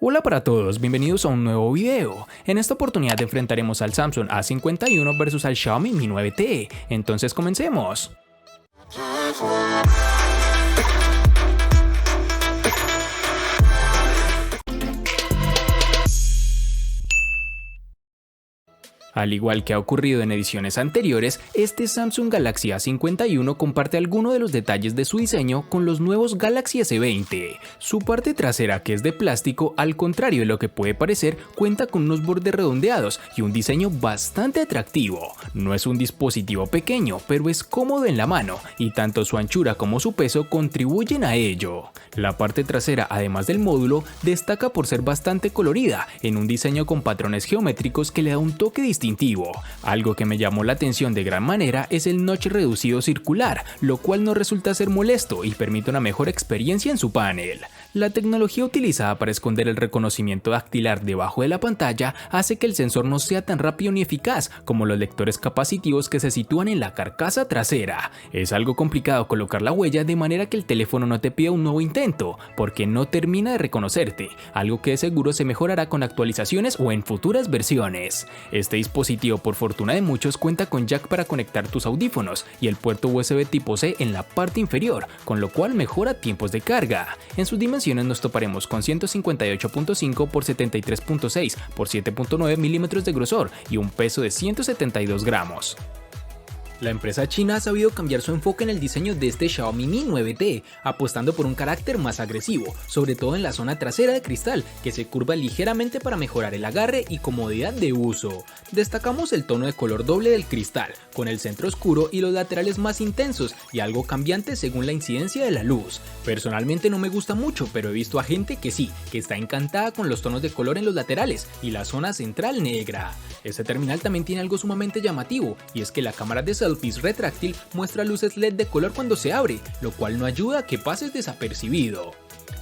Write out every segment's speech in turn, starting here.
Hola para todos, bienvenidos a un nuevo video. En esta oportunidad enfrentaremos al Samsung A51 versus al Xiaomi Mi 9T. Entonces comencemos. Al igual que ha ocurrido en ediciones anteriores, este Samsung Galaxy A51 comparte algunos de los detalles de su diseño con los nuevos Galaxy S20. Su parte trasera, que es de plástico, al contrario de lo que puede parecer, cuenta con unos bordes redondeados y un diseño bastante atractivo. No es un dispositivo pequeño, pero es cómodo en la mano y tanto su anchura como su peso contribuyen a ello. La parte trasera, además del módulo, destaca por ser bastante colorida, en un diseño con patrones geométricos que le da un toque distintivo. Algo que me llamó la atención de gran manera es el notch reducido circular, lo cual no resulta ser molesto y permite una mejor experiencia en su panel. La tecnología utilizada para esconder el reconocimiento dactilar debajo de la pantalla hace que el sensor no sea tan rápido ni eficaz como los lectores capacitivos que se sitúan en la carcasa trasera. Es algo complicado colocar la huella de manera que el teléfono no te pida un nuevo intento, porque no termina de reconocerte, algo que de seguro se mejorará con actualizaciones o en futuras versiones. Este dispositivo, por fortuna de muchos, cuenta con jack para conectar tus audífonos y el puerto USB tipo C en la parte inferior, con lo cual mejora tiempos de carga. En sus dimensiones nos toparemos con 158.5 x 73.6 x 7.9 milímetros de grosor y un peso de 172 gramos. La empresa china ha sabido cambiar su enfoque en el diseño de este Xiaomi Mi 9T, apostando por un carácter más agresivo, sobre todo en la zona trasera de cristal, que se curva ligeramente para mejorar el agarre y comodidad de uso. Destacamos el tono de color doble del cristal, con el centro oscuro y los laterales más intensos y algo cambiante según la incidencia de la luz. Personalmente no me gusta mucho, pero he visto a gente que sí, que está encantada con los tonos de color en los laterales y la zona central negra. Este terminal también tiene algo sumamente llamativo, y es que la cámara de selfies retráctil muestra luces LED de color cuando se abre, lo cual no ayuda a que pases desapercibido.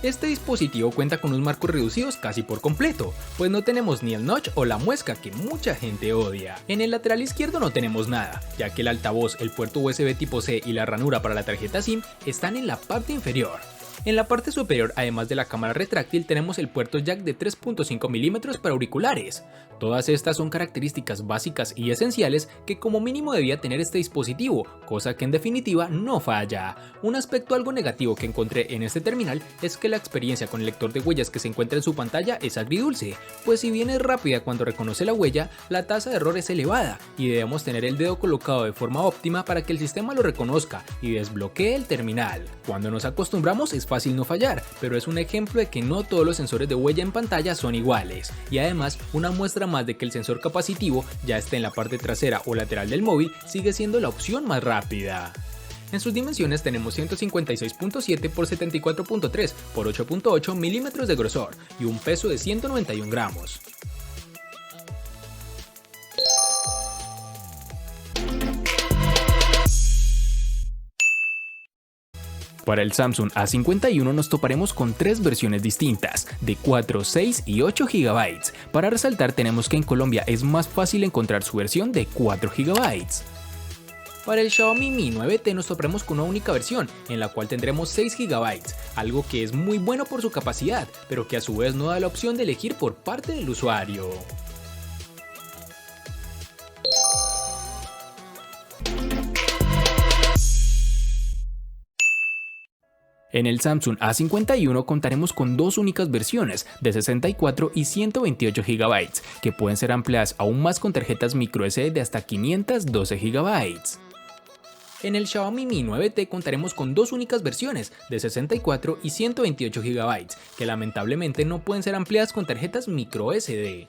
Este dispositivo cuenta con unos marcos reducidos casi por completo, pues no tenemos ni el notch o la muesca que mucha gente odia. En el lateral izquierdo no tenemos nada, ya que el altavoz, el puerto USB tipo C y la ranura para la tarjeta SIM están en la parte inferior. En la parte superior, además de la cámara retráctil, tenemos el puerto jack de 3.5 mm para auriculares. Todas estas son características básicas y esenciales que como mínimo debía tener este dispositivo, cosa que en definitiva no falla. Un aspecto algo negativo que encontré en este terminal es que la experiencia con el lector de huellas que se encuentra en su pantalla es agridulce, pues si bien es rápida cuando reconoce la huella, la tasa de error es elevada y debemos tener el dedo colocado de forma óptima para que el sistema lo reconozca y desbloquee el terminal. Cuando nos acostumbramos es fácil no fallar, pero es un ejemplo de que no todos los sensores de huella en pantalla son iguales, y además una muestra más de que el sensor capacitivo, ya esté en la parte trasera o lateral del móvil, sigue siendo la opción más rápida. En sus dimensiones tenemos 156.7 x 74.3 x 8.8 milímetros de grosor y un peso de 191 gramos. Para el Samsung A51 nos toparemos con tres versiones distintas, de 4, 6 y 8 GB. Para resaltar tenemos que en Colombia es más fácil encontrar su versión de 4 GB. Para el Xiaomi Mi 9T nos toparemos con una única versión, en la cual tendremos 6 GB, algo que es muy bueno por su capacidad, pero que a su vez no da la opción de elegir por parte del usuario. En el Samsung A51 contaremos con dos únicas versiones de 64 y 128 GB, que pueden ser ampliadas aún más con tarjetas microSD de hasta 512 GB. En el Xiaomi Mi 9T contaremos con dos únicas versiones de 64 y 128 GB, que lamentablemente no pueden ser ampliadas con tarjetas microSD.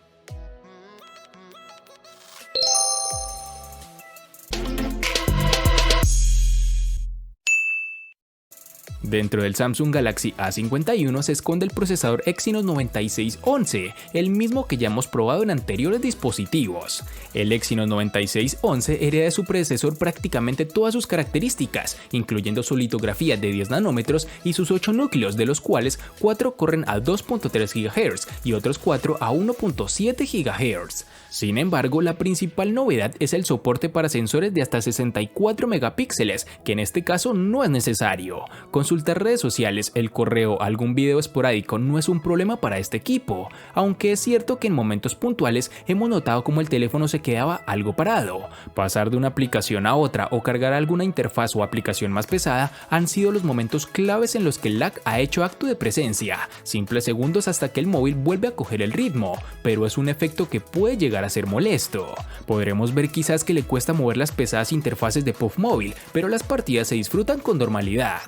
Dentro del Samsung Galaxy A51 se esconde el procesador Exynos 9611, el mismo que ya hemos probado en anteriores dispositivos. El Exynos 9611 hereda de su predecesor prácticamente todas sus características, incluyendo su litografía de 10 nanómetros y sus 8 núcleos, de los cuales 4 corren a 2.3 GHz y otros 4 a 1.7 GHz. Sin embargo, la principal novedad es el soporte para sensores de hasta 64 megapíxeles, que en este caso no es necesario. Con sus consultar redes sociales, el correo, algún video esporádico no es un problema para este equipo, aunque es cierto que en momentos puntuales hemos notado como el teléfono se quedaba algo parado. Pasar de una aplicación a otra o cargar alguna interfaz o aplicación más pesada han sido los momentos claves en los que el lag ha hecho acto de presencia, simples segundos hasta que el móvil vuelve a coger el ritmo, pero es un efecto que puede llegar a ser molesto. Podremos ver quizás que le cuesta mover las pesadas interfaces de PUBG Móvil, pero las partidas se disfrutan con normalidad.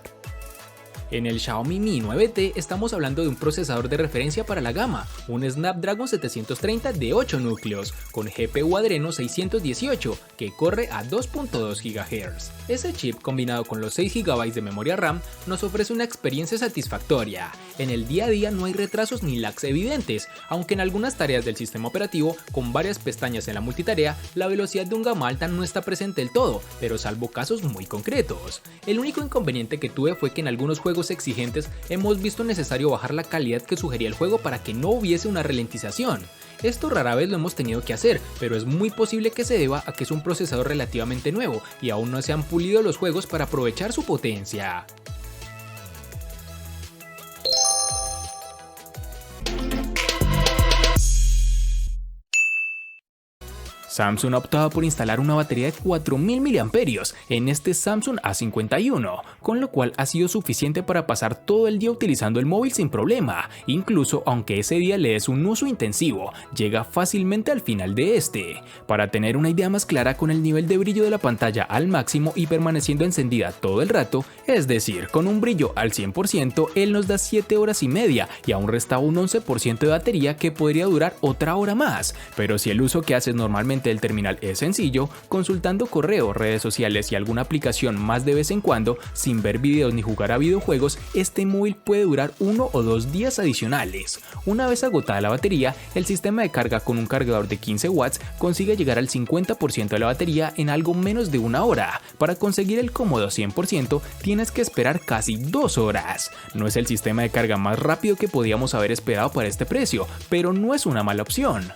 En el Xiaomi Mi 9T estamos hablando de un procesador de referencia para la gama, un Snapdragon 730 de 8 núcleos, con GPU Adreno 618, que corre a 2.2 GHz. Ese chip combinado con los 6 GB de memoria RAM nos ofrece una experiencia satisfactoria. En el día a día no hay retrasos ni lags evidentes, aunque en algunas tareas del sistema operativo, con varias pestañas en la multitarea, la velocidad de un gama alta no está presente del todo, pero salvo casos muy concretos. El único inconveniente que tuve fue que en algunos juegos exigentes hemos visto necesario bajar la calidad que sugería el juego para que no hubiese una ralentización. Esto rara vez lo hemos tenido que hacer, pero es muy posible que se deba a que es un procesador relativamente nuevo y aún no se han pulido los juegos para aprovechar su potencia. Samsung ha optado por instalar una batería de 4000 mAh en este Samsung A51, con lo cual ha sido suficiente para pasar todo el día utilizando el móvil sin problema. Incluso aunque ese día le des un uso intensivo, llega fácilmente al final de este. Para tener una idea más clara, con el nivel de brillo de la pantalla al máximo y permaneciendo encendida todo el rato, es decir, con un brillo al 100%, él nos da 7 horas y media y aún restaba un 11% de batería que podría durar otra hora más. Pero si el uso que haces normalmente del terminal es sencillo, consultando correo, redes sociales y alguna aplicación más de vez en cuando, sin ver videos ni jugar a videojuegos, este móvil puede durar 1 o 2 días adicionales. Una vez agotada la batería, el sistema de carga con un cargador de 15 watts consigue llegar al 50% de la batería en algo menos de una hora. Para conseguir el cómodo 100% tienes que esperar casi 2 horas. No es el sistema de carga más rápido que podíamos haber esperado para este precio, pero no es una mala opción.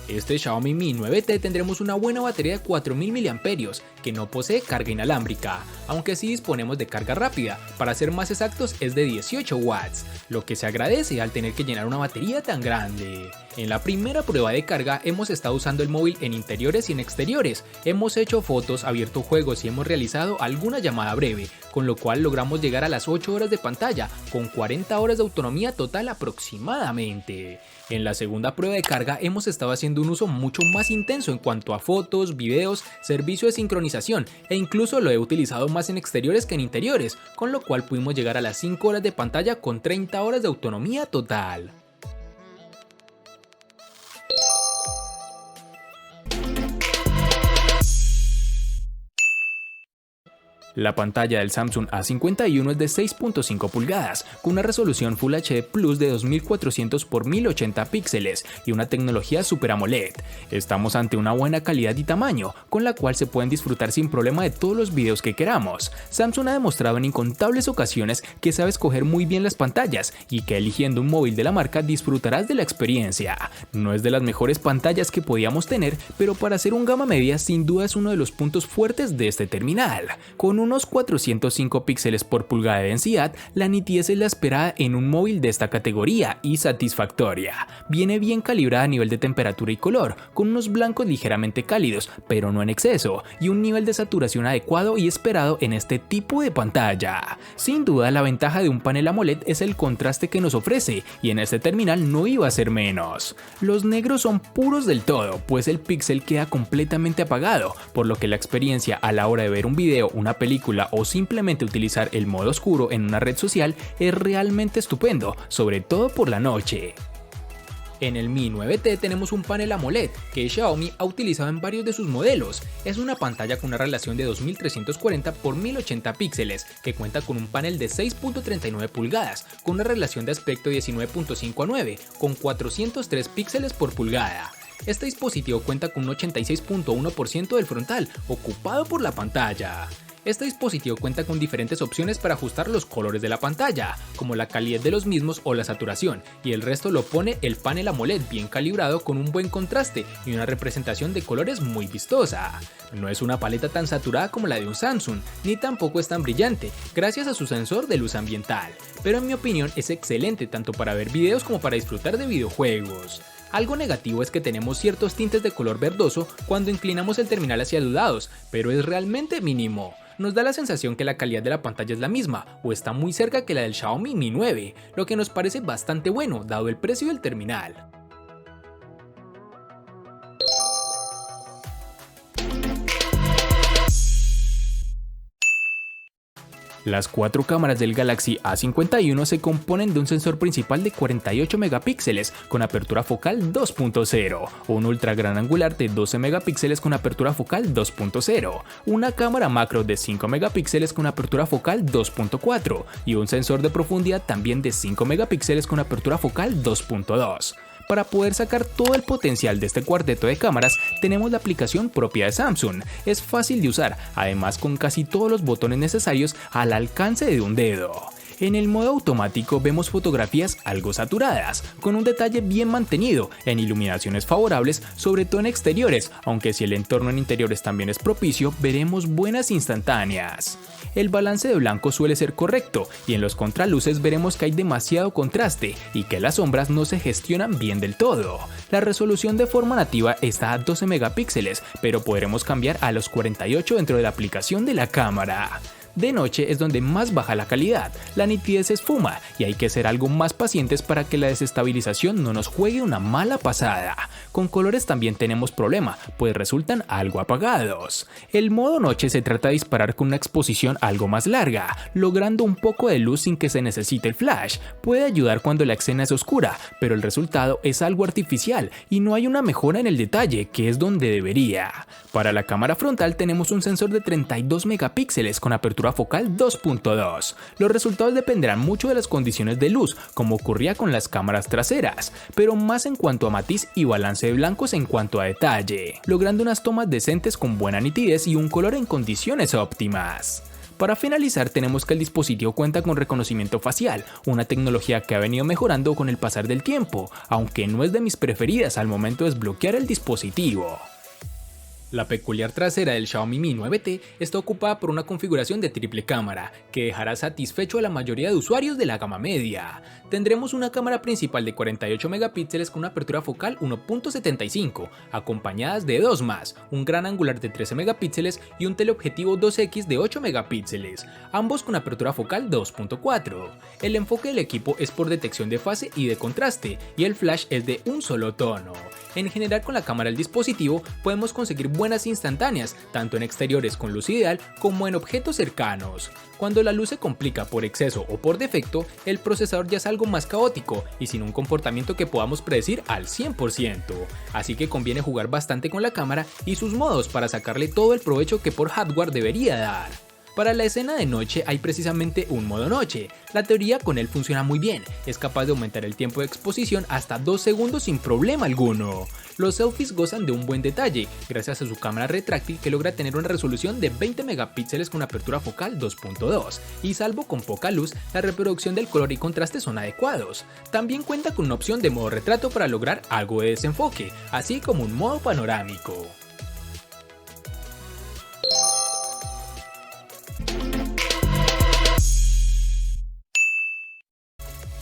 Este Xiaomi Mi 9T tendremos una buena batería de 4000 mAh que no posee carga inalámbrica, aunque sí disponemos de carga rápida, para ser más exactos es de 18 watts, lo que se agradece al tener que llenar una batería tan grande. En la primera prueba de carga hemos estado usando el móvil en interiores y en exteriores, hemos hecho fotos, abierto juegos y hemos realizado alguna llamada breve, con lo cual logramos llegar a las 8 horas de pantalla, con 40 horas de autonomía total aproximadamente. En la segunda prueba de carga hemos estado haciendo un uso mucho más intenso en cuanto a fotos, videos, servicio de sincronización e incluso lo he utilizado más en exteriores que en interiores, con lo cual pudimos llegar a las 5 horas de pantalla con 30 horas de autonomía total. La pantalla del Samsung A51 es de 6.5 pulgadas, con una resolución Full HD Plus de 2400 x 1080 píxeles y una tecnología Super AMOLED. Estamos ante una buena calidad y tamaño, con la cual se pueden disfrutar sin problema de todos los videos que queramos. Samsung ha demostrado en incontables ocasiones que sabe escoger muy bien las pantallas y que eligiendo un móvil de la marca disfrutarás de la experiencia. No es de las mejores pantallas que podíamos tener, pero para ser un gama media sin duda es uno de los puntos fuertes de este terminal. Con unos 405 píxeles por pulgada de densidad, la nitidez es la esperada en un móvil de esta categoría y satisfactoria. Viene bien calibrada a nivel de temperatura y color, con unos blancos ligeramente cálidos, pero no en exceso, y un nivel de saturación adecuado y esperado en este tipo de pantalla. Sin duda, la ventaja de un panel AMOLED es el contraste que nos ofrece, y en este terminal no iba a ser menos. Los negros son puros del todo, pues el píxel queda completamente apagado, por lo que la experiencia a la hora de ver un video, una película o simplemente utilizar el modo oscuro en una red social es realmente estupendo, sobre todo por la noche. En el Mi 9T tenemos un panel AMOLED que Xiaomi ha utilizado en varios de sus modelos. Es una pantalla con una relación de 2340 x 1080 píxeles que cuenta con un panel de 6.39 pulgadas con una relación de aspecto 19.5:9 con 403 píxeles por pulgada. Este dispositivo cuenta con un 86.1% del frontal ocupado por la pantalla. Este dispositivo cuenta con diferentes opciones para ajustar los colores de la pantalla, como la calidad de los mismos o la saturación, y el resto lo pone el panel AMOLED bien calibrado con un buen contraste y una representación de colores muy vistosa. No es una paleta tan saturada como la de un Samsung, ni tampoco es tan brillante, gracias a su sensor de luz ambiental, pero en mi opinión es excelente tanto para ver videos como para disfrutar de videojuegos. Algo negativo es que tenemos ciertos tintes de color verdoso cuando inclinamos el terminal hacia los lados, pero es realmente mínimo. Nos da la sensación que la calidad de la pantalla es la misma o está muy cerca que la del Xiaomi Mi 9, lo que nos parece bastante bueno dado el precio del terminal. Las cuatro cámaras del Galaxy A51 se componen de un sensor principal de 48 megapíxeles con apertura focal 2.0, un ultra gran angular de 12 megapíxeles con apertura focal 2.0, una cámara macro de 5 megapíxeles con apertura focal 2.4 y un sensor de profundidad también de 5 megapíxeles con apertura focal 2.2. Para poder sacar todo el potencial de este cuarteto de cámaras, tenemos la aplicación propia de Samsung. Es fácil de usar, además con casi todos los botones necesarios al alcance de un dedo. En el modo automático vemos fotografías algo saturadas, con un detalle bien mantenido, en iluminaciones favorables, sobre todo en exteriores, aunque si el entorno en interiores también es propicio, veremos buenas instantáneas. El balance de blanco suele ser correcto y en los contraluces veremos que hay demasiado contraste y que las sombras no se gestionan bien del todo. La resolución de forma nativa está a 12 megapíxeles, pero podremos cambiar a los 48 dentro de la aplicación de la cámara. De noche es donde más baja la calidad, la nitidez se esfuma y hay que ser algo más pacientes para que la desestabilización no nos juegue una mala pasada. Con colores también tenemos problema, pues resultan algo apagados. El modo noche se trata de disparar con una exposición algo más larga, logrando un poco de luz sin que se necesite el flash. Puede ayudar cuando la escena es oscura, pero el resultado es algo artificial y no hay una mejora en el detalle, que es donde debería. Para la cámara frontal tenemos un sensor de 32 megapíxeles con apertura focal 2.2. Los resultados dependerán mucho de las condiciones de luz, como ocurría con las cámaras traseras, pero más en cuanto a matiz y balance de blancos en cuanto a detalle, logrando unas tomas decentes con buena nitidez y un color en condiciones óptimas. Para finalizar, tenemos que el dispositivo cuenta con reconocimiento facial, una tecnología que ha venido mejorando con el pasar del tiempo, aunque no es de mis preferidas al momento de desbloquear el dispositivo. La peculiar trasera del Xiaomi Mi 9T está ocupada por una configuración de triple cámara, que dejará satisfecho a la mayoría de usuarios de la gama media. Tendremos una cámara principal de 48 megapíxeles con una apertura focal 1.75, acompañadas de dos más, un gran angular de 13 megapíxeles y un teleobjetivo 2x de 8 megapíxeles, ambos con apertura focal 2.4. El enfoque del equipo es por detección de fase y de contraste, y el flash es de un solo tono. En general, con la cámara del dispositivo podemos conseguir buenas instantáneas, tanto en exteriores con luz ideal como en objetos cercanos. Cuando la luz se complica por exceso o por defecto, el procesador ya es algo más caótico y sin un comportamiento que podamos predecir al 100%. Así que conviene jugar bastante con la cámara y sus modos para sacarle todo el provecho que por hardware debería dar. Para la escena de noche hay precisamente un modo noche. La teoría con él funciona muy bien, es capaz de aumentar el tiempo de exposición hasta 2 segundos sin problema alguno. Los selfies gozan de un buen detalle, gracias a su cámara retráctil que logra tener una resolución de 20 megapíxeles con apertura focal 2.2, y salvo con poca luz, la reproducción del color y contraste son adecuados. También cuenta con una opción de modo retrato para lograr algo de desenfoque, así como un modo panorámico.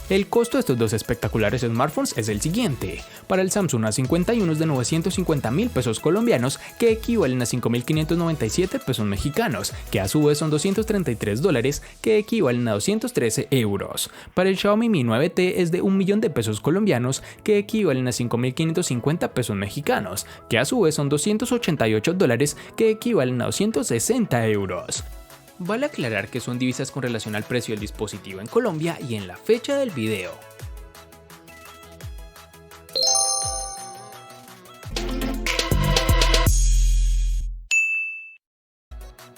El costo de estos dos espectaculares smartphones es el siguiente. Para el Samsung A51 es de 950.000 pesos colombianos, que equivalen a 5.597 pesos mexicanos, que a su vez son $233, que equivalen a 213 euros. Para el Xiaomi Mi 9T es de 1 millón de pesos colombianos, que equivalen a 5.550 pesos mexicanos, que a su vez son $288, que equivalen a 260 euros. Vale aclarar que son divisas con relación al precio del dispositivo en Colombia y en la fecha del video.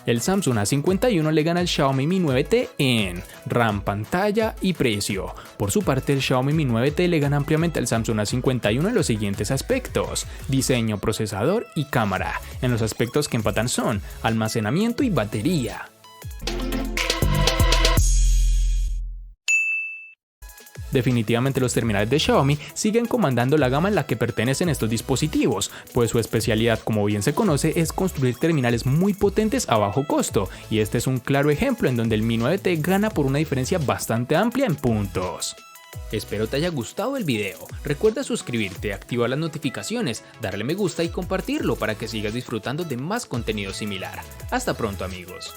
El Samsung A51 le gana al Xiaomi Mi 9T en RAM, pantalla y precio. Por su parte, el Xiaomi Mi 9T le gana ampliamente al Samsung A51 en los siguientes aspectos: diseño, procesador y cámara. En los aspectos que empatan son almacenamiento y batería. Definitivamente los terminales de Xiaomi siguen comandando la gama en la que pertenecen estos dispositivos, pues su especialidad, como bien se conoce, es construir terminales muy potentes a bajo costo, y este es un claro ejemplo en donde el Mi 9T gana por una diferencia bastante amplia en puntos. Espero te haya gustado el video, recuerda suscribirte, activar las notificaciones, darle me gusta y compartirlo para que sigas disfrutando de más contenido similar. Hasta pronto amigos.